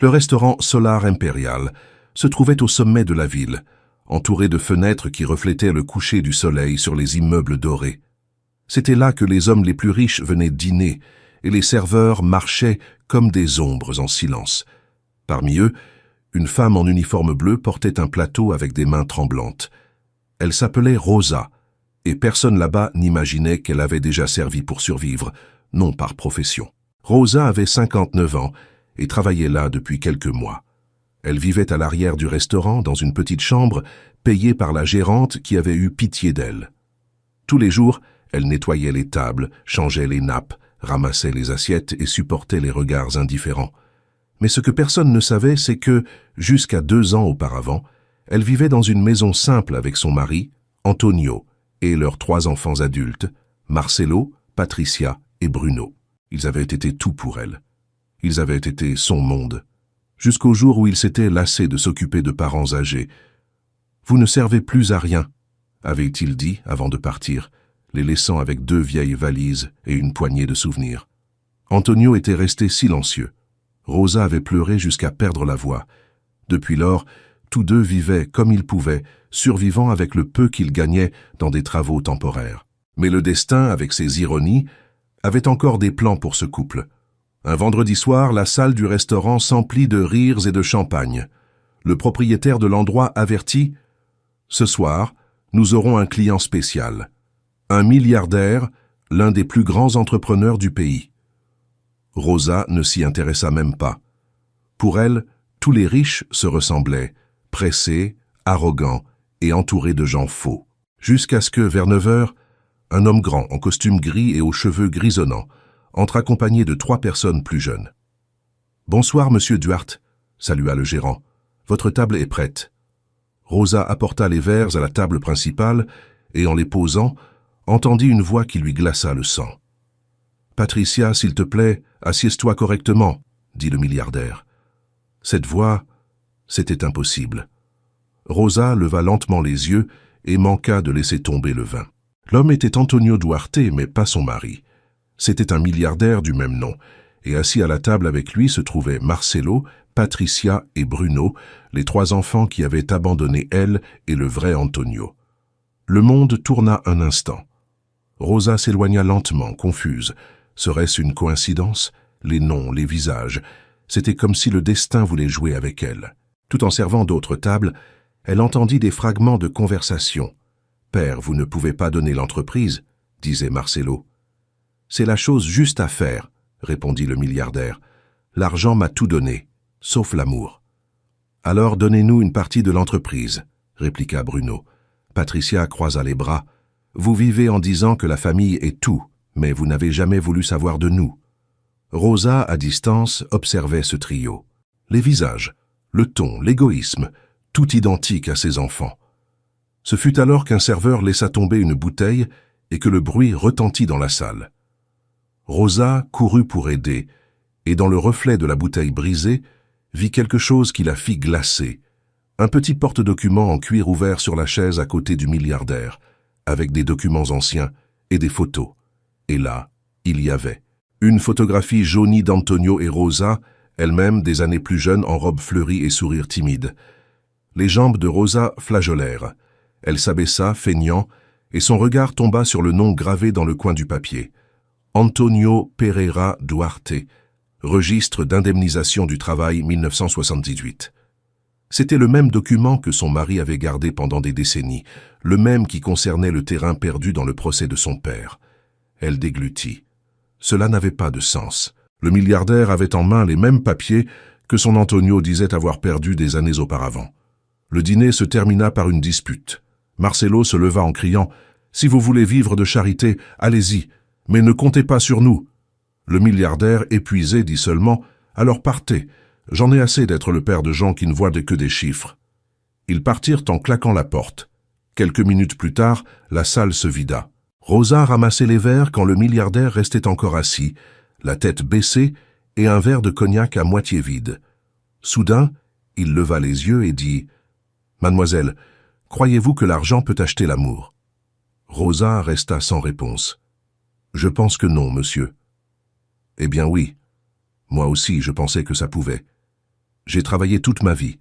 Le restaurant Solar Imperial se trouvait au sommet de la ville, entouré de fenêtres qui reflétaient le coucher du soleil sur les immeubles dorés. C'était là que les hommes les plus riches venaient dîner, et les serveurs marchaient comme des ombres en silence. Parmi eux, une femme en uniforme bleu portait un plateau avec des mains tremblantes. Elle s'appelait Rosa, et personne là-bas n'imaginait qu'elle avait déjà servi pour survivre, non par profession. Rosa avait 59 ans et travaillait là depuis quelques mois. Elle vivait à l'arrière du restaurant, dans une petite chambre, payée par la gérante qui avait eu pitié d'elle. Tous les jours, elle nettoyait les tables, changeait les nappes, ramassait les assiettes et supportait les regards indifférents. Mais ce que personne ne savait, c'est que, jusqu'à 2 ans auparavant, elle vivait dans une maison simple avec son mari, Antonio, et leurs 3 enfants adultes, Marcelo, Patricia et Bruno. Ils avaient été tout pour elle. Ils avaient été son monde. Jusqu'au jour où il s'était lassé de s'occuper de parents âgés. « Vous ne servez plus à rien », avait-il dit avant de partir, les laissant avec 2 vieilles valises et une poignée de souvenirs. Antonio était resté silencieux. Rosa avait pleuré jusqu'à perdre la voix. Depuis lors, tous deux vivaient comme ils pouvaient, survivant avec le peu qu'ils gagnaient dans des travaux temporaires. Mais le destin, avec ses ironies, avait encore des plans pour ce couple. Un vendredi soir, la salle du restaurant s'emplit de rires et de champagne. Le propriétaire de l'endroit avertit « Ce soir, nous aurons un client spécial. Un milliardaire, l'un des plus grands entrepreneurs du pays. » Rosa ne s'y intéressa même pas. Pour elle, tous les riches se ressemblaient, pressés, arrogants et entourés de gens faux. Jusqu'à ce que, vers 9 heures, un homme grand en costume gris et aux cheveux grisonnants entre accompagné de 3 personnes plus jeunes. « Bonsoir, monsieur Duarte », salua le gérant. « Votre table est prête. » Rosa apporta les verres à la table principale et, en les posant, entendit une voix qui lui glaça le sang. « Patricia, s'il te plaît, assieds-toi correctement, » dit le milliardaire. Cette voix, c'était impossible. Rosa leva lentement les yeux et manqua de laisser tomber le vin. L'homme était Antonio Duarte, mais pas son mari. C'était un milliardaire du même nom, et assis à la table avec lui se trouvaient Marcelo, Patricia et Bruno, les 3 enfants qui avaient abandonné elle et le vrai Antonio. Le monde tourna un instant. Rosa s'éloigna lentement, confuse. Serait-ce une coïncidence? Les noms, les visages. C'était comme si le destin voulait jouer avec elle. Tout en servant d'autres tables, elle entendit des fragments de conversation. « Père, vous ne pouvez pas donner l'entreprise, » disait Marcelo. « C'est la chose juste à faire, » répondit le milliardaire. « L'argent m'a tout donné, sauf l'amour. »« Alors donnez-nous une partie de l'entreprise, » répliqua Bruno. Patricia croisa les bras. « Vous vivez en disant que la famille est tout, mais vous n'avez jamais voulu savoir de nous. » Rosa, à distance, observait ce trio. Les visages, le ton, l'égoïsme, tout identique à ses enfants. Ce fut alors qu'un serveur laissa tomber une bouteille et que le bruit retentit dans la salle. Rosa courut pour aider, et dans le reflet de la bouteille brisée, vit quelque chose qui la fit glacer. Un petit porte-document en cuir ouvert sur la chaise à côté du milliardaire, avec des documents anciens et des photos. Et là, il y avait une photographie jaunie d'Antonio et Rosa, elle-même des années plus jeunes en robe fleurie et sourire timide. Les jambes de Rosa flageolèrent. Elle s'abaissa, feignant, et son regard tomba sur le nom gravé dans le coin du papier. Antonio Pereira Duarte, registre d'indemnisation du travail 1978. C'était le même document que son mari avait gardé pendant des décennies, le même qui concernait le terrain perdu dans le procès de son père. Elle déglutit. Cela n'avait pas de sens. Le milliardaire avait en main les mêmes papiers que son Antonio disait avoir perdus des années auparavant. Le dîner se termina par une dispute. Marcelo se leva en criant « Si vous voulez vivre de charité, allez-y, mais ne comptez pas sur nous !» Le milliardaire, épuisé, dit seulement « Alors partez, j'en ai assez d'être le père de gens qui ne voient que des chiffres. » Ils partirent en claquant la porte. Quelques minutes plus tard, la salle se vida. Rosa ramassait les verres quand le milliardaire restait encore assis, la tête baissée et un verre de cognac à moitié vide. Soudain, il leva les yeux et dit « Mademoiselle, croyez-vous que l'argent peut acheter l'amour ?» Rosa resta sans réponse. « Je pense que non, monsieur. » « Eh bien oui. Moi aussi, je pensais que ça pouvait. J'ai travaillé toute ma vie,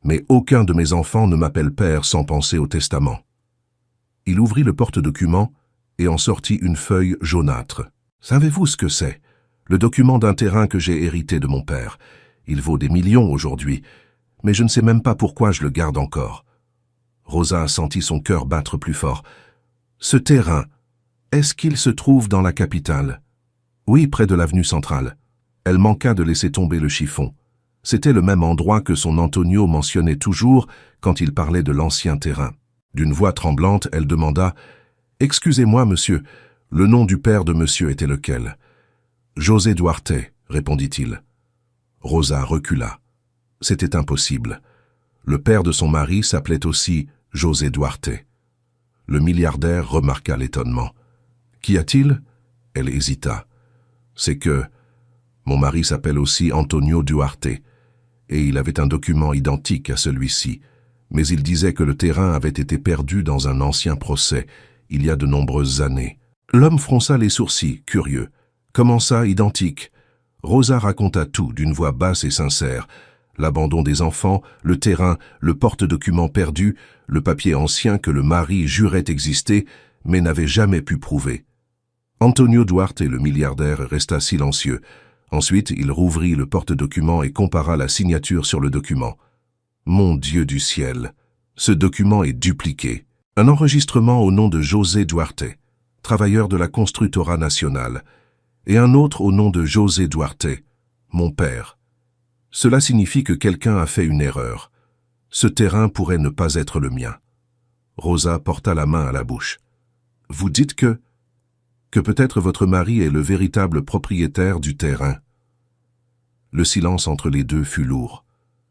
mais aucun de mes enfants ne m'appelle père sans penser au testament. » Il ouvrit le porte-document et en sortit une feuille jaunâtre. « Savez-vous ce que c'est? Le document d'un terrain que j'ai hérité de mon père. Il vaut des millions aujourd'hui, mais je ne sais même pas pourquoi je le garde encore. » Rosa sentit son cœur battre plus fort. « Ce terrain, est-ce qu'il se trouve dans la capitale? » « Oui, près de l'avenue centrale. » Elle manqua de laisser tomber le chiffon. C'était le même endroit que son Antonio mentionnait toujours quand il parlait de l'ancien terrain. D'une voix tremblante, elle demanda « Excusez-moi, monsieur, le nom du père de monsieur était lequel ?»« José Duarte, » répondit-il. Rosa recula. C'était impossible. Le père de son mari s'appelait aussi José Duarte. Le milliardaire remarqua l'étonnement. « Qu'y a-t-il » Elle hésita. « C'est que mon mari s'appelle aussi Antonio Duarte, et il avait un document identique à celui-ci, mais il disait que le terrain avait été perdu dans un ancien procès, il y a de nombreuses années. » L'homme fronça les sourcils, curieux. « Comment ça, identique ?» Rosa raconta tout d'une voix basse et sincère. L'abandon des enfants, le terrain, le porte-document perdu, le papier ancien que le mari jurait exister, mais n'avait jamais pu prouver. Antonio Duarte, le milliardaire, resta silencieux. Ensuite, il rouvrit le porte-document et compara la signature sur le document. Mon Dieu du ciel! Ce document est dupliqué. Un enregistrement au nom de José Duarte, travailleur de la Constructora Nacional, et un autre au nom de José Duarte, mon père. Cela signifie que quelqu'un a fait une erreur. Ce terrain pourrait ne pas être le mien. Rosa porta la main à la bouche. Vous dites que peut-être votre mari est le véritable propriétaire du terrain. Le silence entre les deux fut lourd.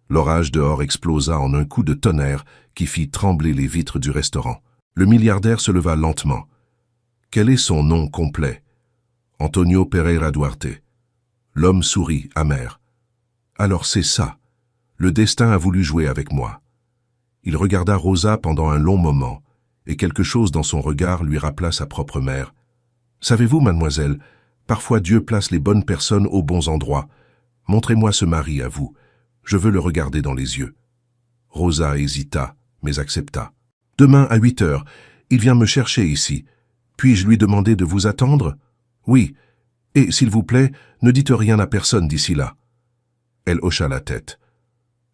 L'orage dehors explosa en un coup de tonnerre qui fit trembler les vitres du restaurant. Le milliardaire se leva lentement. Quel est son nom complet? Antonio Pereira Duarte. L'homme sourit, amer. Alors c'est ça. Le destin a voulu jouer avec moi. Il regarda Rosa pendant un long moment, et quelque chose dans son regard lui rappela sa propre mère. Savez-vous, mademoiselle, parfois Dieu place les bonnes personnes aux bons endroits. Montrez-moi ce mari à vous. Je veux le regarder dans les yeux. Rosa hésita, mais accepta. Demain à 8 heures, il vient me chercher ici. Puis-je lui demander de vous attendre? Oui. Et, s'il vous plaît, ne dites rien à personne d'ici là. Elle hocha la tête.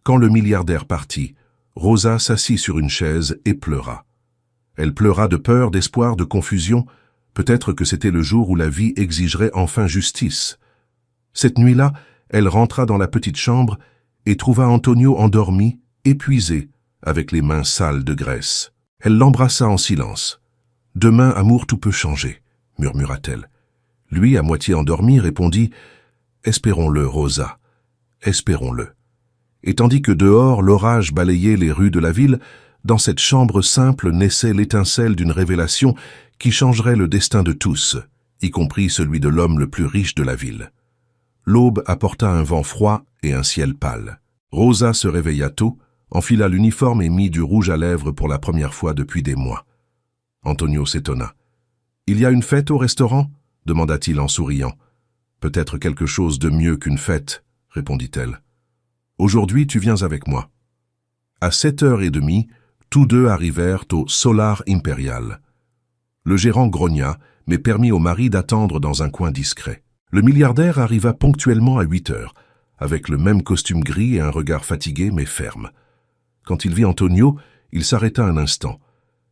Quand le milliardaire partit, Rosa s'assit sur une chaise et pleura. Elle pleura de peur, d'espoir, de confusion. Peut-être que c'était le jour où la vie exigerait enfin justice. Cette nuit-là, elle rentra dans la petite chambre et trouva Antonio endormi, épuisé, avec les mains sales de graisse. Elle l'embrassa en silence. « Demain, amour, tout peut changer », murmura-t-elle. Lui, à moitié endormi, répondit « Espérons-le, Rosa, espérons-le. » Et tandis que dehors, l'orage balayait les rues de la ville, dans cette chambre simple naissait l'étincelle d'une révélation qui changerait le destin de tous, y compris celui de l'homme le plus riche de la ville. L'aube apporta un vent froid et un ciel pâle. Rosa se réveilla tôt, enfila l'uniforme et mit du rouge à lèvres pour la première fois depuis des mois. Antonio s'étonna. « Il y a une fête au restaurant ?» demanda-t-il en souriant. « Peut-être quelque chose de mieux qu'une fête, » répondit-elle. « Aujourd'hui, tu viens avec moi. » À 7h30, tous deux arrivèrent au Solar Imperial. Le gérant grogna, mais permit au mari d'attendre dans un coin discret. Le milliardaire arriva ponctuellement à 8 heures, avec le même costume gris et un regard fatigué mais ferme. Quand il vit Antonio, il s'arrêta un instant.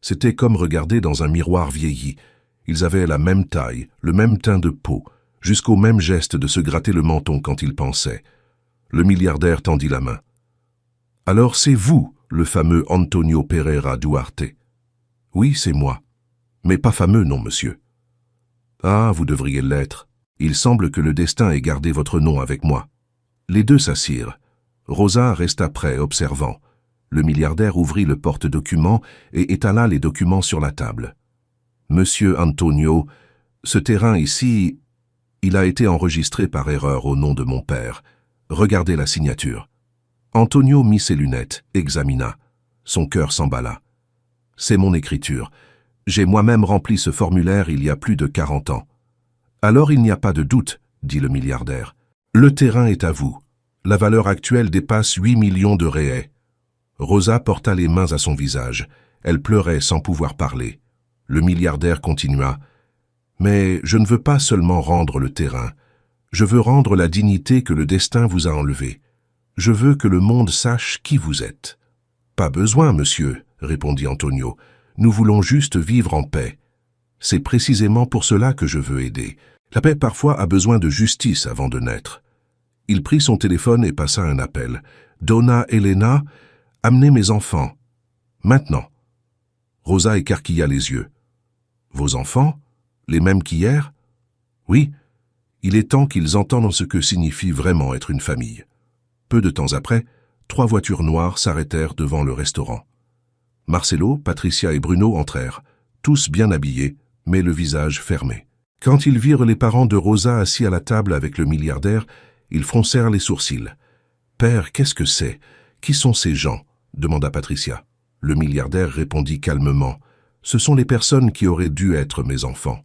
C'était comme regarder dans un miroir vieilli. Ils avaient la même taille, le même teint de peau, jusqu'au même geste de se gratter le menton quand il pensait. Le milliardaire tendit la main. « Alors c'est vous, le fameux Antonio Pereira Duarte ?»« Oui, c'est moi. Mais pas fameux, non, monsieur. »« Ah, vous devriez l'être. Il semble que le destin ait gardé votre nom avec moi. » Les deux s'assirent. Rosa resta près, observant. Le milliardaire ouvrit le porte-document et étala les documents sur la table. « Monsieur Antonio, ce terrain ici, il a été enregistré par erreur au nom de mon père. Regardez la signature. » Antonio mit ses lunettes, examina. Son cœur s'emballa. « C'est mon écriture. J'ai moi-même rempli ce formulaire il y a plus de 40 ans. »« Alors il n'y a pas de doute, » dit le milliardaire. « Le terrain est à vous. La valeur actuelle dépasse 8 millions de réais. Rosa porta les mains à son visage. Elle pleurait sans pouvoir parler. Le milliardaire continua. « Mais je ne veux pas seulement rendre le terrain. Je veux rendre la dignité que le destin vous a enlevée. Je veux que le monde sache qui vous êtes. »« Pas besoin, monsieur, » répondit Antonio. « Nous voulons juste vivre en paix. C'est précisément pour cela que je veux aider. La paix parfois a besoin de justice avant de naître. » Il prit son téléphone et passa un appel. « Donna Elena, amenez mes enfants. Maintenant. » Rosa écarquilla les yeux. « Vos enfants? Les mêmes qu'hier? »« Oui. Il est temps qu'ils entendent ce que signifie vraiment être une famille. » Peu de temps après, 3 voitures noires s'arrêtèrent devant le restaurant. Marcelo, Patricia et Bruno entrèrent, tous bien habillés, mais le visage fermé. Quand ils virent les parents de Rosa assis à la table avec le milliardaire, ils froncèrent les sourcils. « Père, qu'est-ce que c'est? Qui sont ces gens ?» demanda Patricia. Le milliardaire répondit calmement. « Ce sont les personnes qui auraient dû être mes enfants. »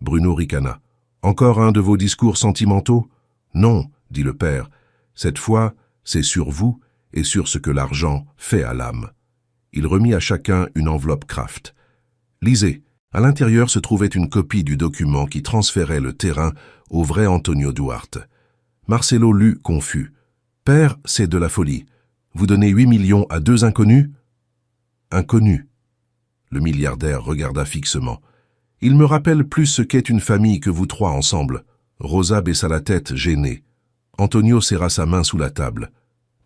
Bruno ricana. « Encore un de vos discours sentimentaux? »« Non, » dit le père. « Cette fois, c'est sur vous et sur ce que l'argent fait à l'âme. » Il remit à chacun une enveloppe Kraft. « Lisez. » À l'intérieur se trouvait une copie du document qui transférait le terrain au vrai Antonio Duarte. Marcelo lut confus. « Père, c'est de la folie. Vous donnez 8 millions à 2 inconnus ?»« Inconnus. » Le milliardaire regarda fixement. « Il me rappelle plus ce qu'est une famille que vous 3 ensemble. » Rosa baissa la tête, gênée. Antonio serra sa main sous la table.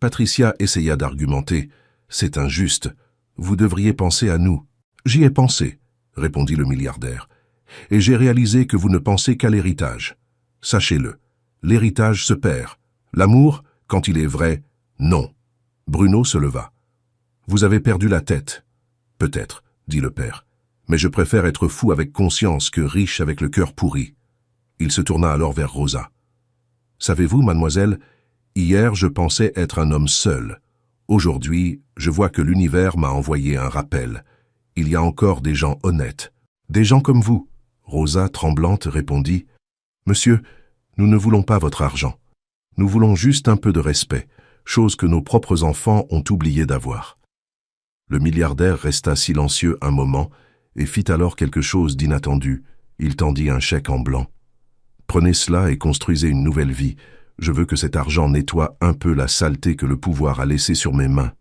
Patricia essaya d'argumenter. « C'est injuste. Vous devriez penser à nous. »« J'y ai pensé, » répondit le milliardaire. « Et j'ai réalisé que vous ne pensez qu'à l'héritage. Sachez-le, l'héritage se perd. L'amour, quand il est vrai, non. » Bruno se leva. « Vous avez perdu la tête. »« Peut-être, » dit le père. « Mais je préfère être fou avec conscience que riche avec le cœur pourri. » Il se tourna alors vers Rosa. « Savez-vous, mademoiselle, hier je pensais être un homme seul. Aujourd'hui, je vois que l'univers m'a envoyé un rappel. Il y a encore des gens honnêtes. Des gens comme vous. » Rosa, tremblante, répondit. « Monsieur, nous ne voulons pas votre argent. Nous voulons juste un peu de respect, chose que nos propres enfants ont oublié d'avoir. » Le milliardaire resta silencieux un moment et fit alors quelque chose d'inattendu. Il tendit un chèque en blanc. « Prenez cela et construisez une nouvelle vie. Je veux que cet argent nettoie un peu la saleté que le pouvoir a laissée sur mes mains. »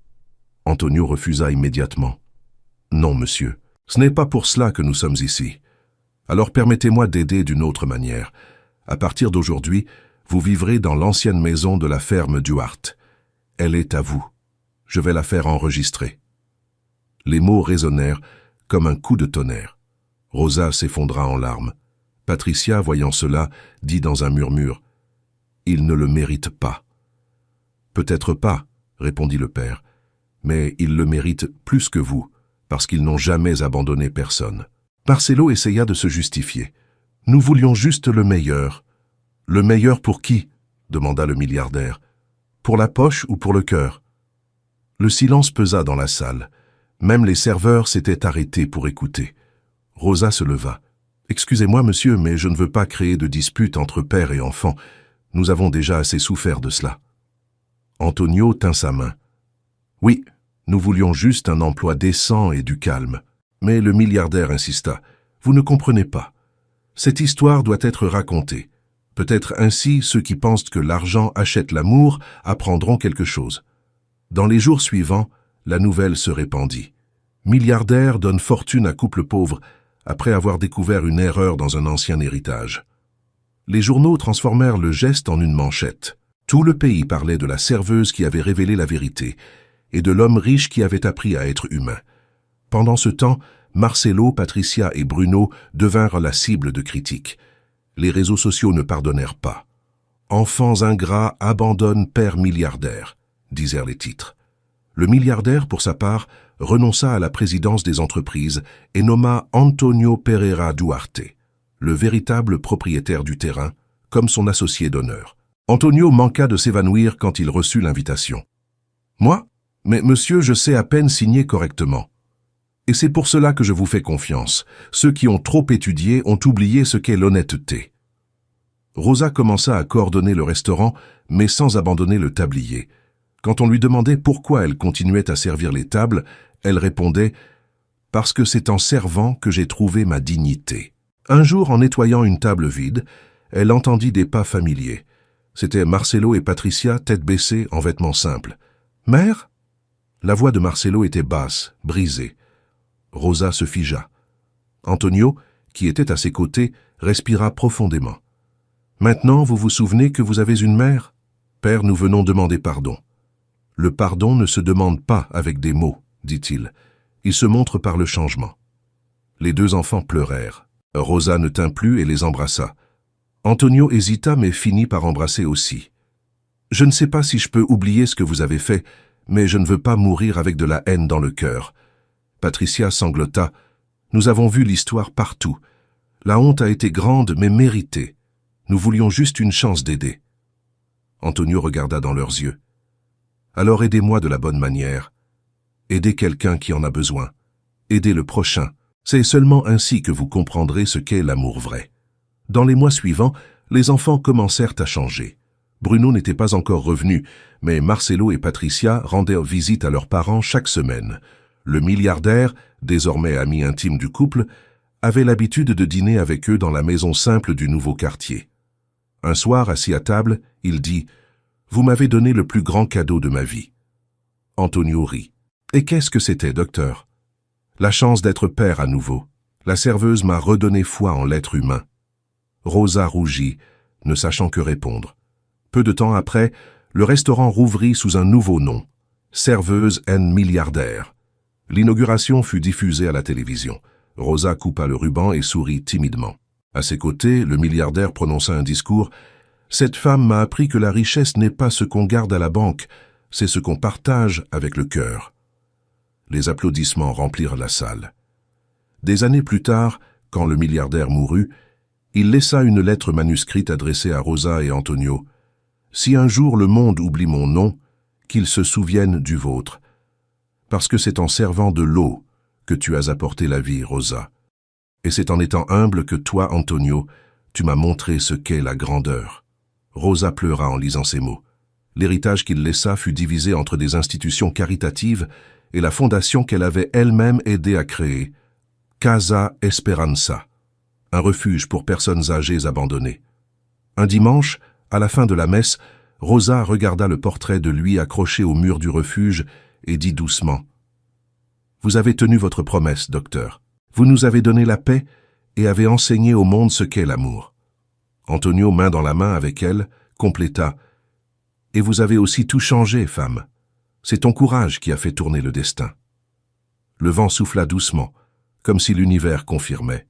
Antonio refusa immédiatement. « Non, monsieur, ce n'est pas pour cela que nous sommes ici. Alors permettez-moi d'aider d'une autre manière. À partir d'aujourd'hui, vous vivrez dans l'ancienne maison de la ferme Duarte. Elle est à vous. Je vais la faire enregistrer. » Les mots résonnèrent comme un coup de tonnerre. Rosa s'effondra en larmes. Patricia, voyant cela, dit dans un murmure. « Il ne le mérite pas. »« Peut-être pas, » répondit le père, « mais il le mérite plus que vous, parce qu'ils n'ont jamais abandonné personne. » Marcelo essaya de se justifier. « Nous voulions juste le meilleur. »« Le meilleur pour qui ?» demanda le milliardaire. « Pour la poche ou pour le cœur ?» Le silence pesa dans la salle. Même les serveurs s'étaient arrêtés pour écouter. Rosa se leva. « Excusez-moi, monsieur, mais je ne veux pas créer de dispute entre père et enfant. Nous avons déjà assez souffert de cela. » Antonio tint sa main. « Oui, nous voulions juste un emploi décent et du calme. » Mais le milliardaire insista. « Vous ne comprenez pas. Cette histoire doit être racontée. Peut-être ainsi ceux qui pensent que l'argent achète l'amour apprendront quelque chose. » Dans les jours suivants, la nouvelle se répandit. Milliardaire donne fortune à couple pauvre après avoir découvert une erreur dans un ancien héritage. Les journaux transformèrent le geste en une manchette. Tout le pays parlait de la serveuse qui avait révélé la vérité et de l'homme riche qui avait appris à être humain. Pendant ce temps, Marcelo, Patricia et Bruno devinrent la cible de critiques. Les réseaux sociaux ne pardonnèrent pas. « Enfants ingrats abandonnent père milliardaire », disèrent les titres. Le milliardaire, pour sa part, renonça à la présidence des entreprises et nomma Antonio Pereira Duarte, le véritable propriétaire du terrain, comme son associé d'honneur. Antonio manqua de s'évanouir quand il reçut l'invitation. « Moi? Mais monsieur, je sais à peine signer correctement. Et c'est pour cela que je vous fais confiance. Ceux qui ont trop étudié ont oublié ce qu'est l'honnêteté. » Rosa commença à coordonner le restaurant, mais sans abandonner le tablier. Quand on lui demandait pourquoi elle continuait à servir les tables, elle répondait « Parce que c'est en servant que j'ai trouvé ma dignité ». Un jour, en nettoyant une table vide, elle entendit des pas familiers. C'étaient Marcelo et Patricia, tête baissée, en vêtements simples. « Mère ?» La voix de Marcelo était basse, brisée. Rosa se figea. Antonio, qui était à ses côtés, respira profondément. « Maintenant, vous vous souvenez que vous avez une mère ? Père, nous venons demander pardon. » « Le pardon ne se demande pas avec des mots, dit-il. Il se montre par le changement. » Les deux enfants pleurèrent. Rosa ne tint plus et les embrassa. Antonio hésita mais finit par embrasser aussi. « Je ne sais pas si je peux oublier ce que vous avez fait, mais je ne veux pas mourir avec de la haine dans le cœur. » Patricia sanglota. « Nous avons vu l'histoire partout. La honte a été grande mais méritée. Nous voulions juste une chance d'aider. » Antonio regarda dans leurs yeux. « Alors aidez-moi de la bonne manière. Aidez quelqu'un qui en a besoin. Aidez le prochain. C'est seulement ainsi que vous comprendrez ce qu'est l'amour vrai. » Dans les mois suivants, les enfants commencèrent à changer. Bruno n'était pas encore revenu, mais Marcelo et Patricia rendaient visite à leurs parents chaque semaine. Le milliardaire, désormais ami intime du couple, avait l'habitude de dîner avec eux dans la maison simple du nouveau quartier. Un soir, assis à table, il dit « Vous m'avez donné le plus grand cadeau de ma vie. » Antonio rit. « Et qu'est-ce que c'était, docteur ?»« La chance d'être père à nouveau. La serveuse m'a redonné foi en l'être humain. » Rosa rougit, ne sachant que répondre. Peu de temps après, le restaurant rouvrit sous un nouveau nom, Serveuse and Milliardaire. L'inauguration fut diffusée à la télévision. Rosa coupa le ruban et sourit timidement. À ses côtés, le milliardaire prononça un discours. « Cette femme m'a appris que la richesse n'est pas ce qu'on garde à la banque, c'est ce qu'on partage avec le cœur. » Les applaudissements remplirent la salle. Des années plus tard, quand le milliardaire mourut, il laissa une lettre manuscrite adressée à Rosa et Antonio. « Si un jour le monde oublie mon nom, qu'il se souvienne du vôtre. Parce que c'est en servant de l'eau que tu as apporté la vie, Rosa. Et c'est en étant humble que toi, Antonio, tu m'as montré ce qu'est la grandeur. » Rosa pleura en lisant ces mots. L'héritage qu'il laissa fut divisé entre des institutions caritatives et la fondation qu'elle avait elle-même aidé à créer, Casa Esperanza, un refuge pour personnes âgées abandonnées. Un dimanche, à la fin de la messe, Rosa regarda le portrait de lui accroché au mur du refuge et dit doucement « Vous avez tenu votre promesse, docteur. Vous nous avez donné la paix et avez enseigné au monde ce qu'est l'amour. » Antonio, main dans la main avec elle, compléta « Et vous avez aussi tout changé, femme. C'est ton courage qui a fait tourner le destin. » Le vent souffla doucement, comme si l'univers confirmait.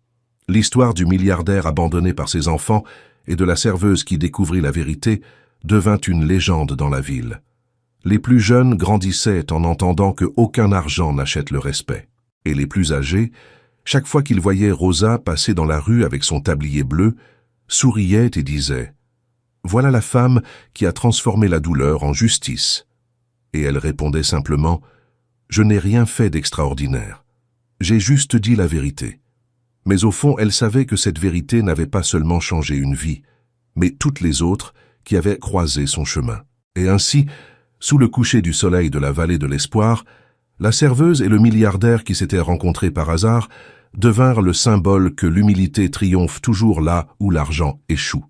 L'histoire du milliardaire abandonné par ses enfants et de la serveuse qui découvrit la vérité devint une légende dans la ville. Les plus jeunes grandissaient en entendant que aucun argent n'achète le respect. Et les plus âgés, chaque fois qu'ils voyaient Rosa passer dans la rue avec son tablier bleu, souriaient et disaient « Voilà la femme qui a transformé la douleur en justice. » Et elle répondait simplement « Je n'ai rien fait d'extraordinaire. J'ai juste dit la vérité. » Mais au fond, elle savait que cette vérité n'avait pas seulement changé une vie, mais toutes les autres qui avaient croisé son chemin. Et ainsi, sous le coucher du soleil de la vallée de l'espoir, la serveuse et le milliardaire qui s'étaient rencontrés par hasard devinrent le symbole que l'humilité triomphe toujours là où l'argent échoue.